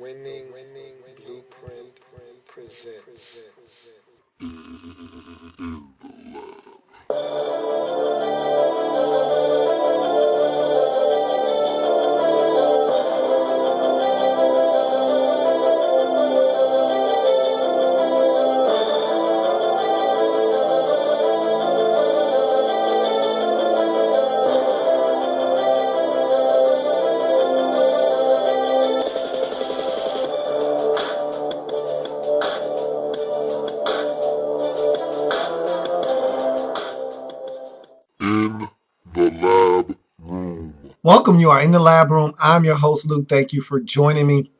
Winning Blueprint presents. In the lab room. Welcome. You are in the lab room. I'm your host, Luke. Thank you for joining me.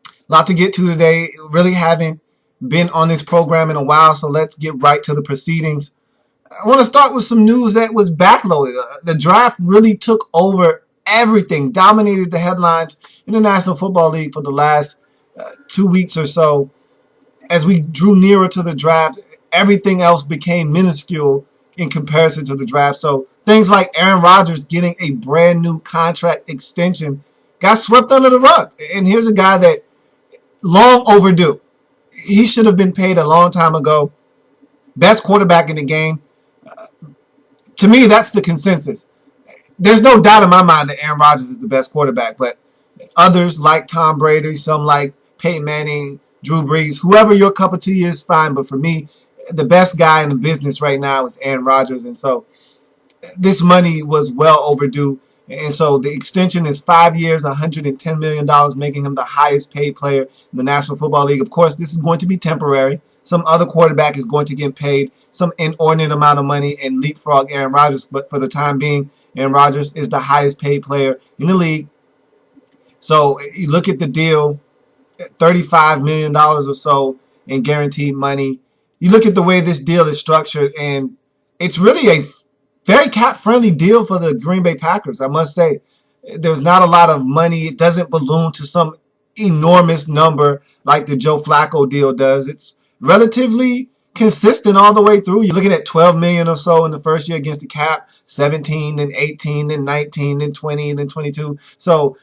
A lot to get to today. Really haven't been on this program in a while, so let's get right to the proceedings. I want to start with some news that was backloaded. The draft really took over everything, dominated the headlines in the National Football League for the last 2 weeks or so. As we drew nearer to the draft, everything else became minuscule in comparison to the draft. So things like Aaron Rodgers getting a brand new contract extension got swept under the rug. And here's a guy that long overdue. He should have been paid a long time ago. Best quarterback in the game. To me, that's the consensus. There's no doubt in my mind that Aaron Rodgers is the best quarterback, but others like Tom Brady, some like Peyton Manning, Drew Brees, whoever your cup of tea is, fine. But for me, the best guy in the business right now is Aaron Rodgers. And so this money was well overdue. And so the extension is 5 years, $110 million, making him the highest paid player in the National Football League. Of course, this is going to be temporary. Some other quarterback is going to get paid some inordinate amount of money and leapfrog Aaron Rodgers. But for the time being, Aaron Rodgers is the highest paid player in the league. So you look at the deal, $35 million or so in guaranteed money. You look at the way this deal is structured, and it's really a very cap-friendly deal for the Green Bay Packers, I must say. There's not a lot of money. It doesn't balloon to some enormous number like the Joe Flacco deal does. It's relatively consistent all the way through. You're looking at $12 million or so in the first year against the cap, 17, then 18, then 19, then 20, then 22. So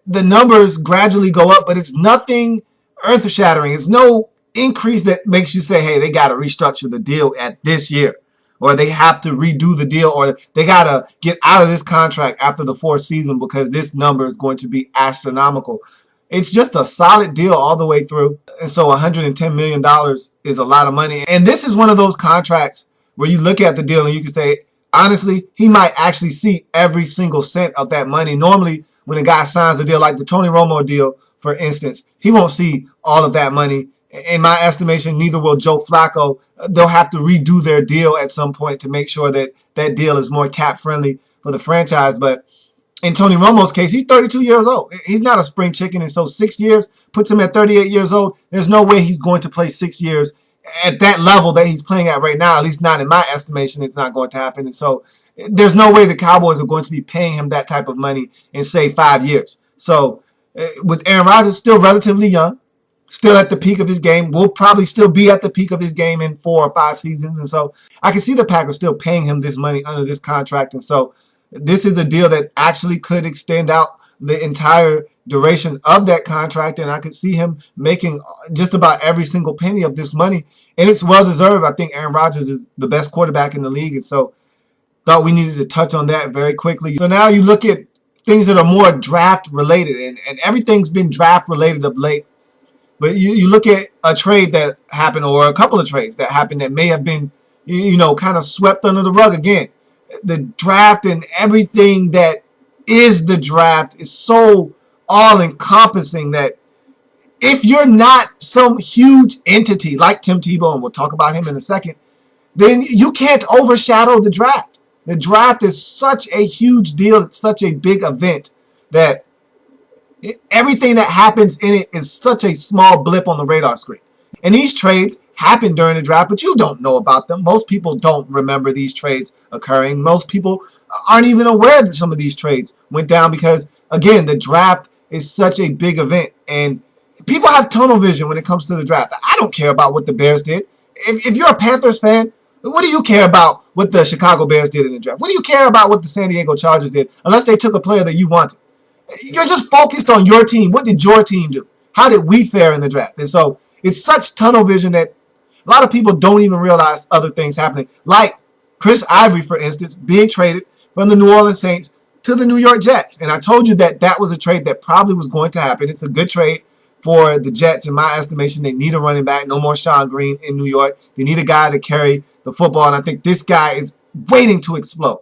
the numbers gradually go up, but it's nothing earth-shattering. It's no increase that makes you say, hey, they got to restructure the deal at this year, or they have to redo the deal, or they got to get out of this contract after the fourth season because this number is going to be astronomical. It's just a solid deal all the way through. And so $110 million is a lot of money. And this is one of those contracts where you look at the deal and you can say, honestly, he might actually see every single cent of that money. Normally, when a guy signs a deal like the Tony Romo deal, for instance, he won't see all of that money. In my estimation, neither will Joe Flacco. They'll have to redo their deal at some point to make sure that that deal is more cap-friendly for the franchise. But in Tony Romo's case, he's 32 years old. He's not a spring chicken, and so 6 years puts him at 38 years old. There's no way he's going to play 6 years at that level that he's playing at right now. At least not in my estimation. It's not going to happen. And so there's no way the Cowboys are going to be paying him that type of money in, say, 5 years. So with Aaron Rodgers still relatively young, still at the peak of his game, will probably still be at the peak of his game in 4 or 5 seasons. And so I can see the Packers still paying him this money under this contract. And so this is a deal that actually could extend out the entire duration of that contract. And I could see him making just about every single penny of this money. And it's well-deserved. I think Aaron Rodgers is the best quarterback in the league. And so thought we needed to touch on that very quickly. So now you look at things that are more draft related, and everything's been draft related of late. But you look at a trade that happened, or a couple of trades that happened that may have been, kind of swept under the rug again. The draft and everything that is the draft is so all-encompassing that if you're not some huge entity like Tim Tebow, and we'll talk about him in a second, then you can't overshadow the draft. The draft is such a huge deal. It's such a big event that everything that happens in it is such a small blip on the radar screen. And these trades happen during the draft, but you don't know about them. Most people don't remember these trades occurring. Most people aren't even aware that some of these trades went down because, again, the draft is such a big event. And people have tunnel vision when it comes to the draft. I don't care about what the Bears did. If you're a Panthers fan, what do you care about what the Chicago Bears did in the draft? What do you care about what the San Diego Chargers did unless they took a player that you wanted? You're just focused on your team. What did your team do? how did we fare in the draft? And so it's such tunnel vision that a lot of people don't even realize other things happening. Like Chris Ivory, for instance, being traded from the New Orleans Saints to the New York Jets. And I told you that that was a trade that probably was going to happen. It's a good trade for the Jets, in my estimation. They need a running back. No more Sean Green in New York. They need a guy to carry the football. And I think this guy is waiting to explode.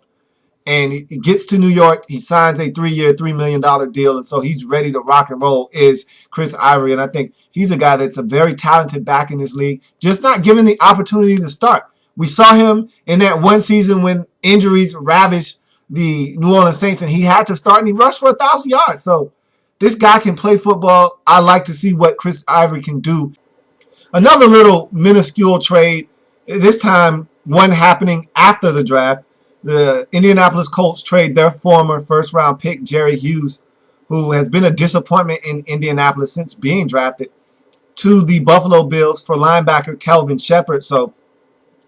And he gets to New York. He signs a 3-year, $3 million deal. And so he's ready to rock and roll, is Chris Ivory. And I think he's a guy that's a very talented back in this league, just not given the opportunity to start. We saw him in that one season when injuries ravaged the New Orleans Saints, and he had to start, and he rushed for 1,000 yards. So this guy can play football. I like to see what Chris Ivory can do. Another little minuscule trade, this time one happening after the draft. The Indianapolis Colts trade their former first-round pick, Jerry Hughes, who has been a disappointment in Indianapolis since being drafted, to the Buffalo Bills for linebacker Kelvin Shepherd. So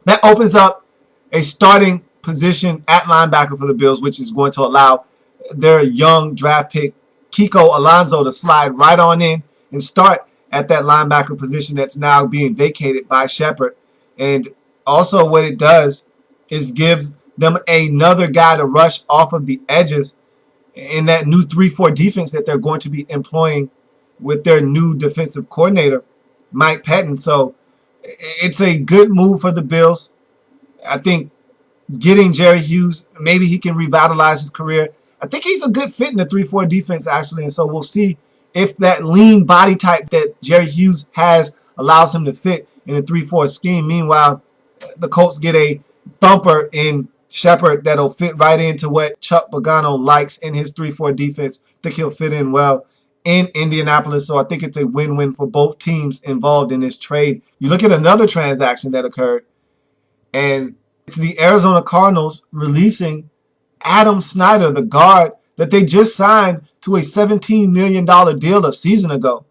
that opens up a starting position at linebacker for the Bills, which is going to allow their young draft pick, Kiko Alonso, to slide right on in and start at that linebacker position that's now being vacated by Shepherd. And also what it does is gives them another guy to rush off of the edges in that new 3-4 defense that they're going to be employing with their new defensive coordinator, Mike Pettin. So it's a good move for the Bills. I think getting Jerry Hughes, maybe he can revitalize his career. I think he's a good fit in the 3-4 defense, actually. And so we'll see if that lean body type that Jerry Hughes has allows him to fit in a 3-4 scheme. Meanwhile, the Colts get a thumper in Shepherd that'll fit right into what Chuck Pagano likes in his 3-4 defense. I think he'll fit in well in Indianapolis. So I think it's a win-win for both teams involved in this trade. You look at another transaction that occurred, and it's the Arizona Cardinals releasing Adam Synder, the guard that they just signed to a $17 million deal a season ago.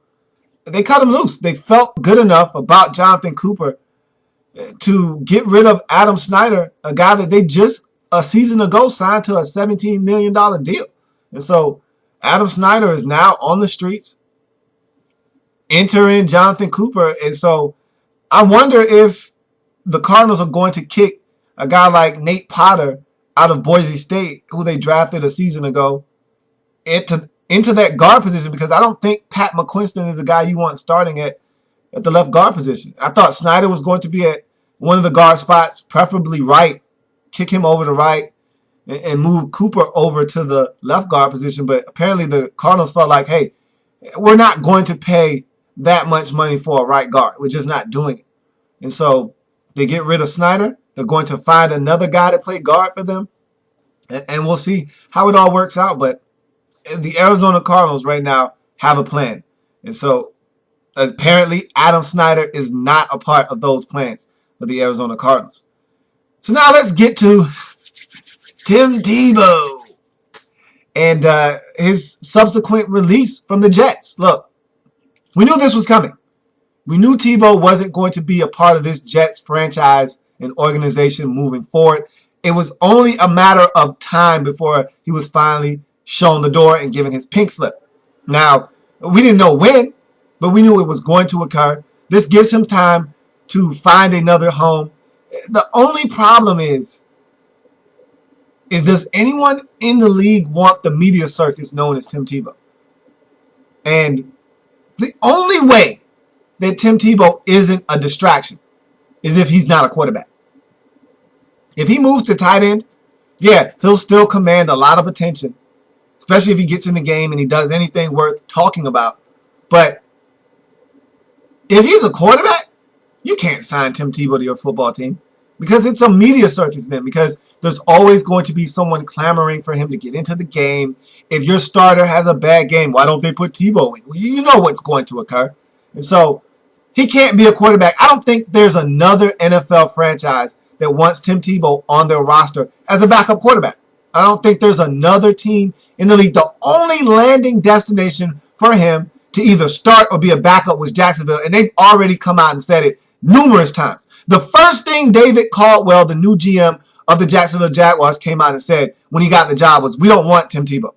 They cut him loose. They felt good enough about Jonathan Cooper to get rid of Adam Synder, a guy that they just a season ago signed to a $17 million deal. And so Adam Synder is now on the streets, entering Jonathan Cooper. And so I wonder if the Cardinals are going to kick a guy like Nate Potter out of Boise State, who they drafted a season ago, into that guard position, because I don't think Pat McQuiston is a guy you want starting at the left guard position. I thought Synder was going to be at one of the guard spots, preferably right, kick him over to right, and move Cooper over to the left guard position. But apparently the Cardinals felt like, hey, we're not going to pay that much money for a right guard. We're just not doing it. And so they get rid of Synder. They're going to find another guy to play guard for them. And we'll see how it all works out. But the Arizona Cardinals right now have a plan. And so apparently Adam Synder is not a part of those plans for the Arizona Cardinals. So now let's get to Tim Tebow and his subsequent release from the Jets. Look, we knew this was coming. We knew Tebow wasn't going to be a part of this Jets franchise and organization moving forward. It was only a matter of time before he was finally shown the door and given his pink slip. Now, we didn't know when, but we knew it was going to occur. This gives him time to find another home. The only problem is does anyone in the league want the media circus known as Tim Tebow? And the only way that Tim Tebow isn't a distraction is if he's not a quarterback. If he moves to tight end, yeah, he'll still command a lot of attention, especially if he gets in the game and he does anything worth talking about. But if he's a quarterback, you can't sign Tim Tebow to your football team, because it's a media circus then, because there's always going to be someone clamoring for him to get into the game. If your starter has a bad game, why don't they put Tebow in? Well, you know what's going to occur. And so he can't be a quarterback. I don't think there's another NFL franchise that wants Tim Tebow on their roster as a backup quarterback. I don't think there's another team in the league. The only landing destination for him to either start or be a backup was Jacksonville, and they've already come out and said it numerous times. The first thing David Caldwell, the new GM of the Jacksonville Jaguars, came out and said when he got the job was, we don't want Tim Tebow.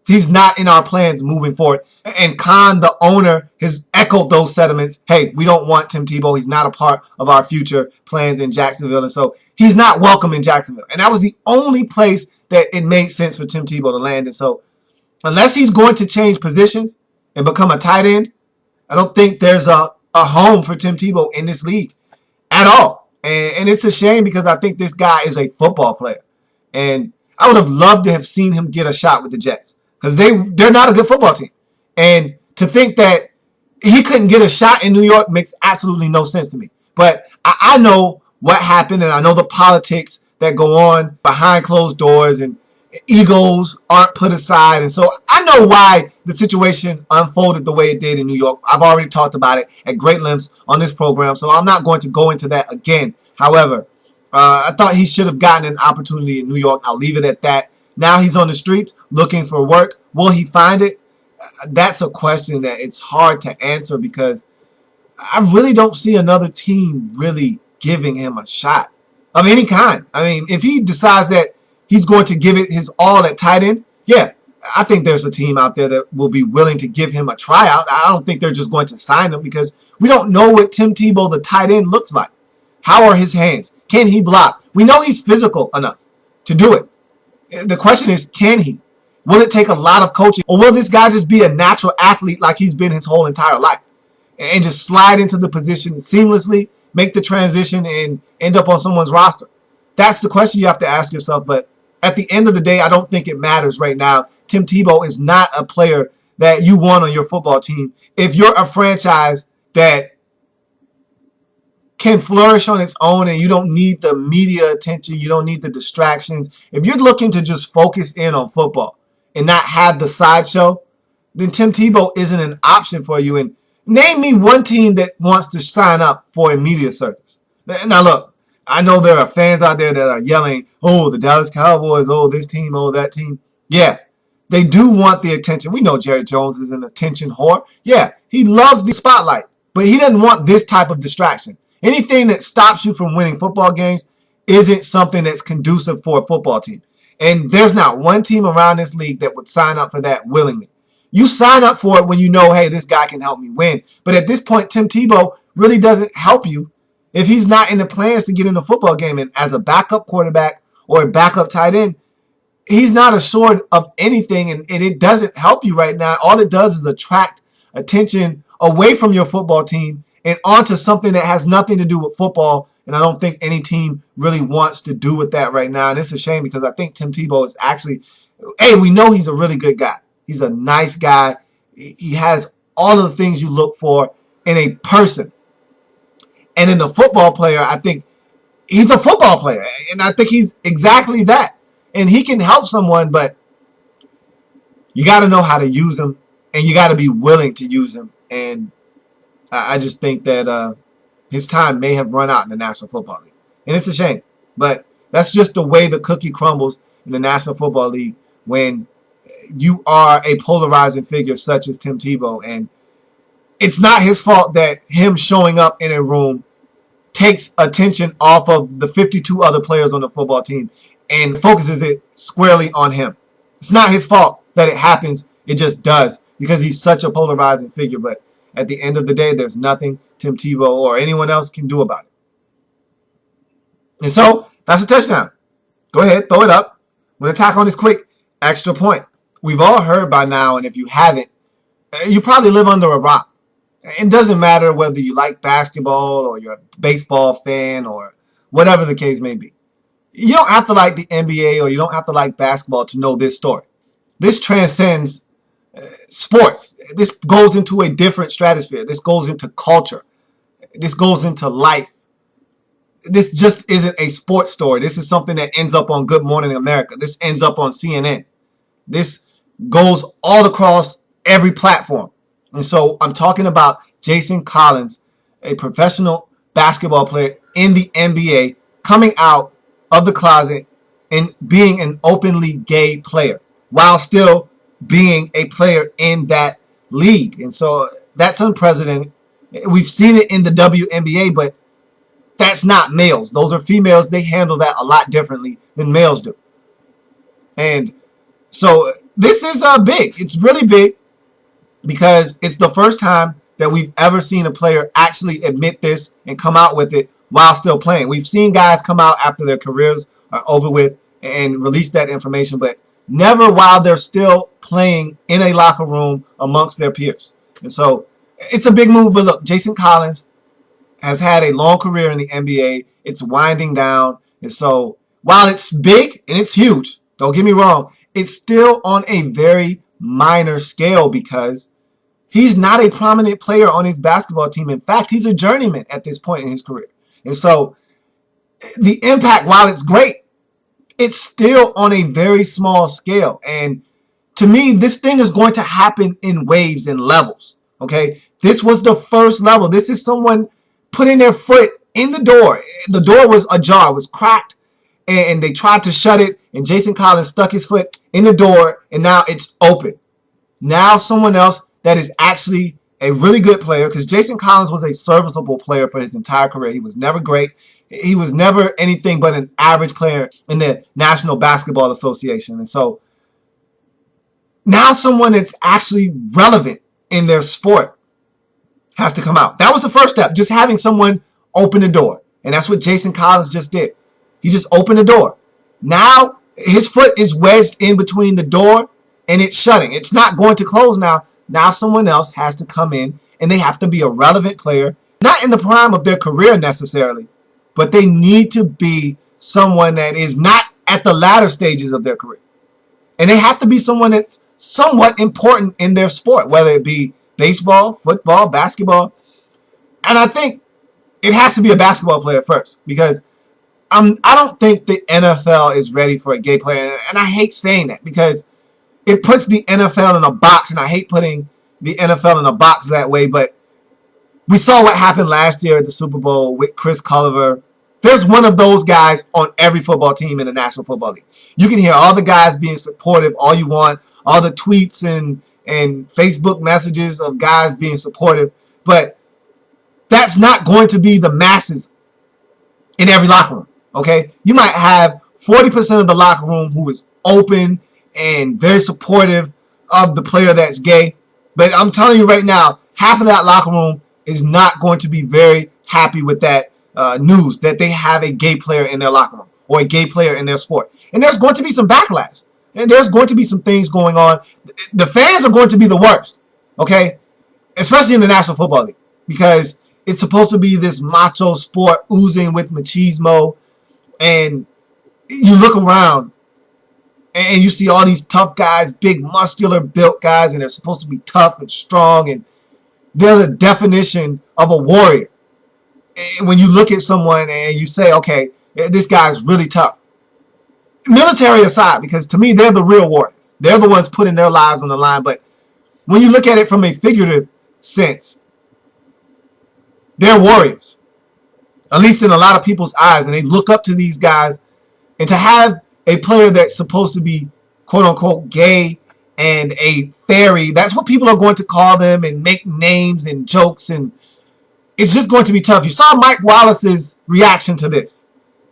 He's not in our plans moving forward. And Khan, the owner, has echoed those sentiments. Hey, we don't want Tim Tebow. He's not a part of our future plans in Jacksonville. And so he's not welcome in Jacksonville. And that was the only place that it made sense for Tim Tebow to land. And so unless he's going to change positions and become a tight end, I don't think there's a home for Tim Tebow in this league at all. And it's a shame because I think this guy is a football player. And I would have loved to have seen him get a shot with the Jets because they're not a good football team. And to think that he couldn't get a shot in New York makes absolutely no sense to me. But I know what happened, and I know the politics that go on behind closed doors, and egos aren't put aside. And so I know why the situation unfolded the way it did in New York. I've already talked about it at great lengths on this program, so I'm not going to go into that again. However, I thought he should have gotten an opportunity in New York. I'll leave it at that. Now he's on the streets looking for work. Will he find it? That's a question that it's hard to answer because I really don't see another team really giving him a shot of any kind. I mean, if he decides that he's going to give it his all at tight end, yeah, I think there's a team out there that will be willing to give him a tryout. I don't think they're just going to sign him because we don't know what Tim Tebow, the tight end, looks like. How are his hands? Can he block? We know he's physical enough to do it. The question is, can he? Will it take a lot of coaching? Or will this guy just be a natural athlete like he's been his whole entire life? And just slide into the position seamlessly, make the transition, and end up on someone's roster? That's the question you have to ask yourself. But at the end of the day, I don't think it matters right now. Tim Tebow is not a player that you want on your football team. If you're a franchise that can flourish on its own and you don't need the media attention, you don't need the distractions, if you're looking to just focus in on football and not have the sideshow, then Tim Tebow isn't an option for you. And name me one team that wants to sign up for a media circus. Now look, I know there are fans out there that are yelling, oh, the Dallas Cowboys, oh, this team, oh, that team. Yeah, they do want the attention. We know Jerry Jones is an attention whore. Yeah, he loves the spotlight, but he doesn't want this type of distraction. Anything that stops you from winning football games isn't something that's conducive for a football team. And there's not one team around this league that would sign up for that willingly. You sign up for it when you know, hey, this guy can help me win. But at this point, Tim Tebow really doesn't help you if he's not in the plans to get in the football game. And as a backup quarterback or a backup tight end, he's not assured of anything, and it doesn't help you right now. All it does is attract attention away from your football team and onto something that has nothing to do with football. And I don't think any team really wants to do with that right now. And it's a shame because I think Tim Tebow is actually, hey, we know he's a really good guy. He's a nice guy. He has all of the things you look for in a person. And in the football player, I think he's a football player. And I think he's exactly that. And he can help someone, but you got to know how to use him. And you got to be willing to use him. And I just think that his time may have run out in the National Football League. And it's a shame. But that's just the way the cookie crumbles in the National Football League when you are a polarizing figure such as Tim Tebow. And it's not his fault that him showing up in a room takes attention off of the 52 other players on the football team and focuses it squarely on him. It's not his fault that it happens. It just does because he's such a polarizing figure. But at the end of the day, there's nothing Tim Tebow or anyone else can do about it. And so, that's a touchdown. Go ahead, throw it up. I'm going to tack on this quick extra point. We've all heard by now, and if you haven't, you probably live under a rock. It doesn't matter whether you like basketball or you're a baseball fan or whatever the case may be. You don't have to like the NBA or you don't have to like basketball to know this story. This transcends sports. This goes into a different stratosphere. This goes into culture. This goes into life. This just isn't a sports story. This is something that ends up on Good Morning America. This ends up on CNN. This goes all across every platform. And so I'm talking about Jason Collins, a professional basketball player in the NBA, coming out of the closet and being an openly gay player while still being a player in that league. And so that's unprecedented. We've seen it in the WNBA, but that's not males. Those are females. They handle that a lot differently than males do. And so this is big. It's really big because it's the first time that we've ever seen a player actually admit this and come out with it while still playing. We've seen guys come out after their careers are over with and release that information, but never while they're still playing in a locker room amongst their peers. And so it's a big move, but look, Jason Collins has had a long career in the NBA. It's winding down. And so while it's big and it's huge, don't get me wrong, it's still on a very minor scale because he's not a prominent player on his basketball team. In fact, he's a journeyman at this point in his career. And so the impact, while it's great, it's still on a very small scale. And to me, this thing is going to happen in waves and levels. Okay? This was the first level. This is someone putting their foot in the door. The door was ajar, it was cracked, and they tried to shut it, and Jason Collins stuck his foot in the door, and now it's open. Now someone else that is actually a really good player, because Jason Collins was a serviceable player for his entire career. He was never great. He was never anything but an average player in the National Basketball Association. And so now someone that's actually relevant in their sport has to come out. That was the first step, just having someone open the door. And that's what Jason Collins just did. He just opened the door. Now his foot is wedged in between the door and it's shutting. It's not going to close now. Now someone else has to come in, and they have to be a relevant player, not in the prime of their career necessarily, but they need to be someone that is not at the latter stages of their career. And they have to be someone that's somewhat important in their sport, whether it be baseball, football, basketball. And I think it has to be a basketball player first, because I don't think the NFL is ready for a gay player. And I hate saying that because it puts the NFL in a box, and I hate putting the NFL in a box that way, but we saw what happened last year at the Super Bowl with Chris Culliver. There's one of those guys on every football team in the National Football League. You can hear all the guys being supportive all you want, all the tweets and Facebook messages of guys being supportive, but that's not going to be the masses in every locker room, okay? You might have 40% of the locker room who is open and very supportive of the player that's gay. But I'm telling you right now, half of that locker room is not going to be very happy with that news that they have a gay player in their locker room or a gay player in their sport. And there's going to be some backlash. And there's going to be some things going on. The fans are going to be the worst, okay? Especially in the National Football League, because it's supposed to be this macho sport oozing with machismo. And you look around, and you see all these tough guys, big, muscular built guys, and they're supposed to be tough and strong, and they're the definition of a warrior. And when you look at someone and you say, okay, this guy's really tough. Military aside, because to me, they're the real warriors. They're the ones putting their lives on the line. But when you look at it from a figurative sense, they're warriors. At least in a lot of people's eyes. And they look up to these guys. And to have a player that's supposed to be, quote-unquote, gay and a fairy, that's what people are going to call them and make names and jokes, and it's just going to be tough. You saw Mike Wallace's reaction to this,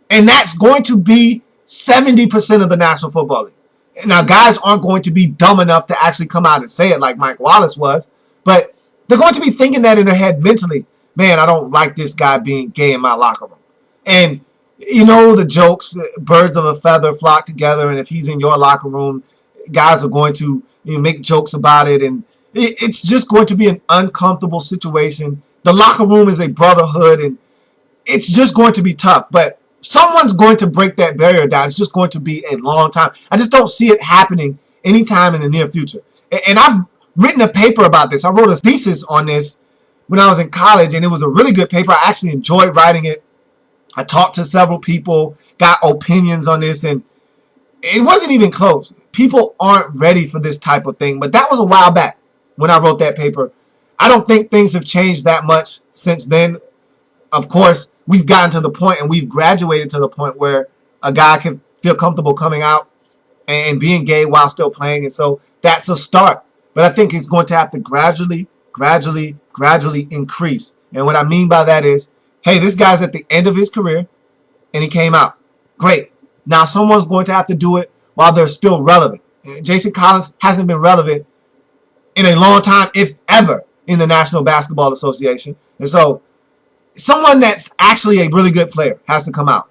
and that's going to be 70% of the National Football League. Now, guys aren't going to be dumb enough to actually come out and say it like Mike Wallace was, but they're going to be thinking that in their head mentally, man, I don't like this guy being gay in my locker room. And you know the jokes, birds of a feather flock together, and if he's in your locker room, guys are going to make jokes about it, and it's just going to be an uncomfortable situation. The locker room is a brotherhood, and it's just going to be tough, but someone's going to break that barrier down. It's just going to be a long time. I just don't see it happening anytime in the near future. And I've written a paper about this. I wrote a thesis on this when I was in college, and it was a really good paper. I actually enjoyed writing it. I talked to several people, got opinions on this, and it wasn't even close. People aren't ready for this type of thing, but that was a while back when I wrote that paper. I don't think things have changed that much since then. Of course, we've gotten to the point, and we've graduated to the point where a guy can feel comfortable coming out and being gay while still playing, and so that's a start. But I think it's going to have to gradually increase. And what I mean by that is, hey, this guy's at the end of his career, and he came out. Great. Now someone's going to have to do it while they're still relevant. Jason Collins hasn't been relevant in a long time, if ever, in the National Basketball Association. And so someone that's actually a really good player has to come out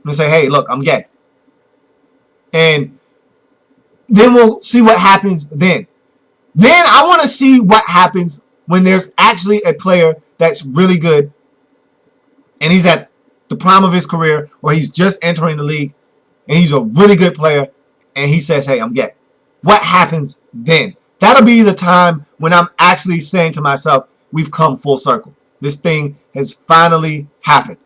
and say, hey, look, I'm gay. And then we'll see what happens then. Then I want to see what happens when there's actually a player that's really good and he's at the prime of his career or he's just entering the league and he's a really good player and he says, hey, I'm gay. What happens then? That'll be the time when I'm actually saying to myself, we've come full circle. This thing has finally happened.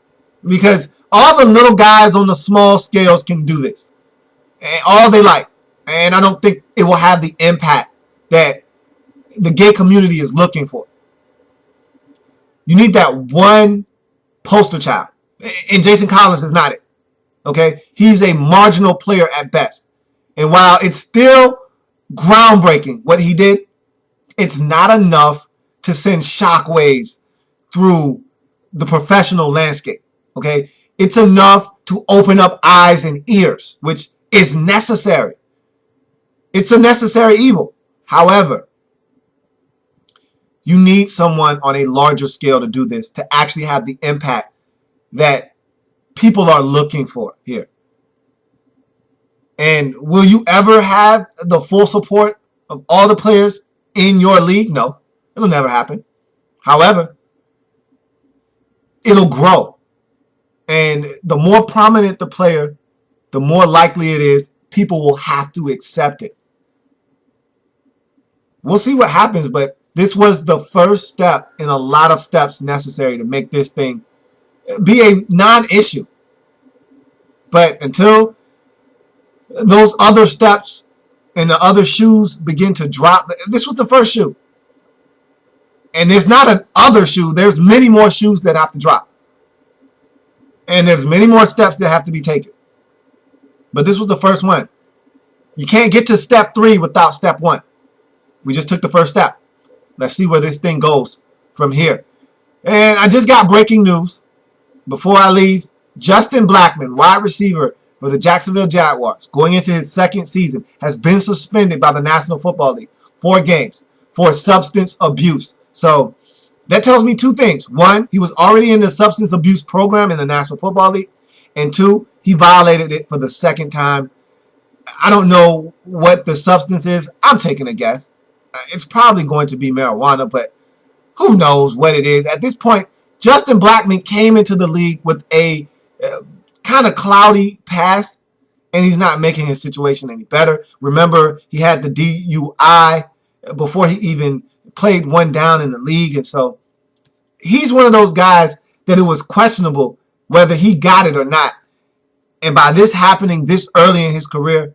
Because all the little guys on the small scales can do this. And all they like. And I don't think it will have the impact that the gay community is looking for. You need that one poster child. And Jason Collins is not it. Okay? He's a marginal player at best. And while it's still groundbreaking what he did, it's not enough to send shockwaves through the professional landscape. Okay? It's enough to open up eyes and ears, which is necessary. It's a necessary evil. However, you need someone on a larger scale to do this, to actually have the impact that people are looking for here. And will you ever have the full support of all the players in your league? No, it'll never happen. However, it'll grow. And the more prominent the player, the more likely it is people will have to accept it. We'll see what happens, but this was the first step in a lot of steps necessary to make this thing be a non-issue. But until those other steps and the other shoes begin to drop, this was the first shoe. And there's not an other shoe. There's many more shoes that have to drop. And there's many more steps that have to be taken. But this was the first one. You can't get to step 3 without step 1. We just took the first step. Let's see where this thing goes from here. And I just got breaking news before I leave. Justin Blackmon, wide receiver for the Jacksonville Jaguars, going into his second season, has been suspended by the National Football League 4 games for substance abuse. So that tells me 2 things. 1, he was already in the substance abuse program in the National Football League. And 2, he violated it for the second time. I don't know what the substance is. I'm taking a guess. It's probably going to be marijuana, but who knows what it is. At this point, Justin Blackmon came into the league with a kind of cloudy past, and he's not making his situation any better. Remember, he had the DUI before he even played one down in the league, and so he's one of those guys that it was questionable whether he got it or not. And by this happening this early in his career,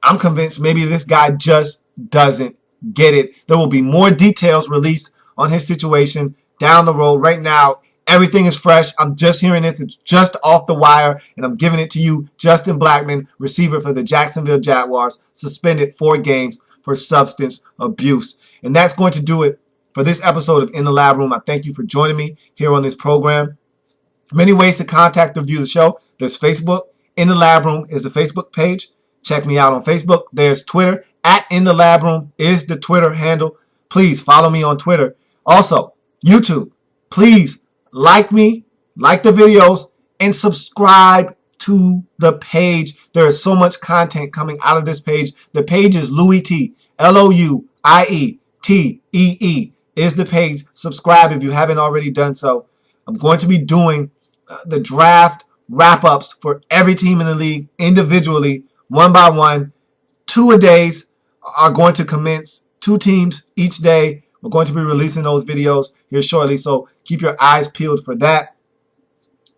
I'm convinced maybe this guy just doesn't get it. There will be more details released on his situation down the road. Right now, everything is fresh. I'm just hearing this. It's just off the wire, and I'm giving it to you. Justin Blackmon, receiver for the Jacksonville Jaguars, suspended 4 games for substance abuse. And that's going to do it for this episode of In the Lab Room. I thank you for joining me here on this program. Many ways to contact or view the show. There's Facebook. In the Lab Room is the Facebook page. Check me out on Facebook. There's Twitter. At In the Lab Room is the Twitter handle. Please follow me on Twitter. Also, YouTube. Please like me, like the videos, and subscribe to the page. There is so much content coming out of this page. The page is Louie T. Louietee is the page. Subscribe if you haven't already done so. I'm going to be doing the draft wrap-ups for every team in the league individually, one by one. 2-a-days are going to commence. 2 teams each day. We're going to be releasing those videos here shortly, so keep your eyes peeled for that.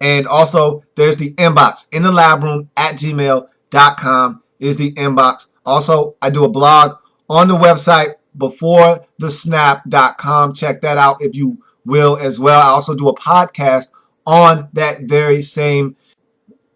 And also, there's the inbox. In the Lab Room at gmail.com is the inbox. Also, I do a blog on the website beforethesnap.com. Check that out if you will as well. I also do a podcast on that very same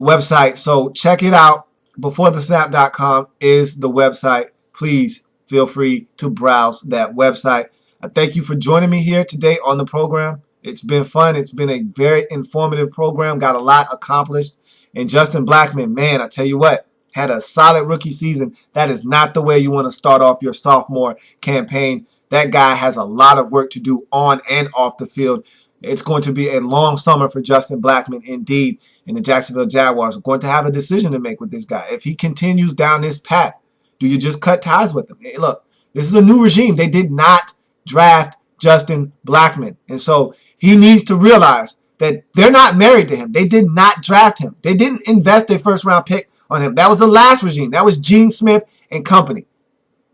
website, so check it out. Beforethesnap.com is the website. Please feel free to browse that website. I thank you for joining me here today on the program. It's been fun. It's been a very informative program. Got a lot accomplished. And Justin Blackmon, man, I tell you what, had a solid rookie season. That is not the way you want to start off your sophomore campaign. That guy has a lot of work to do on and off the field. It's going to be a long summer for Justin Blackmon indeed. And the Jacksonville Jaguars are going to have a decision to make with this guy. If he continues down this path, do you just cut ties with him? Hey, look, this is a new regime. They did not draft Justin Blackmon. And so he needs to realize that they're not married to him. They did not draft him. They didn't invest a first-round pick on him. That was the last regime. That was Gene Smith and company.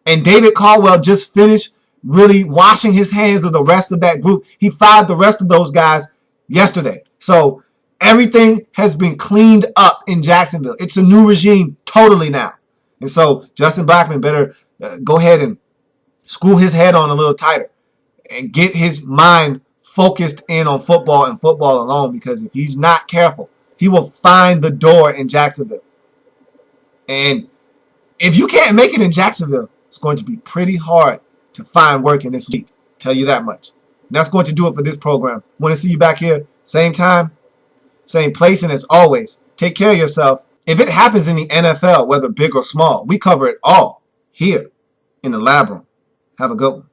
And David Caldwell just finished really washing his hands of the rest of that group. He fired the rest of those guys yesterday. So everything has been cleaned up in Jacksonville. It's a new regime totally now. And so Justin Blackmon better go ahead and screw his head on a little tighter and get his mind focused in on football and football alone, because if he's not careful, he will find the door in Jacksonville. And if you can't make it in Jacksonville, it's going to be pretty hard to find work in this league. Tell you that much. And that's going to do it for this program. Want to see you back here, same time, same place, and as always, take care of yourself. If it happens in the NFL, whether big or small, we cover it all here in the lab room. Have a good one.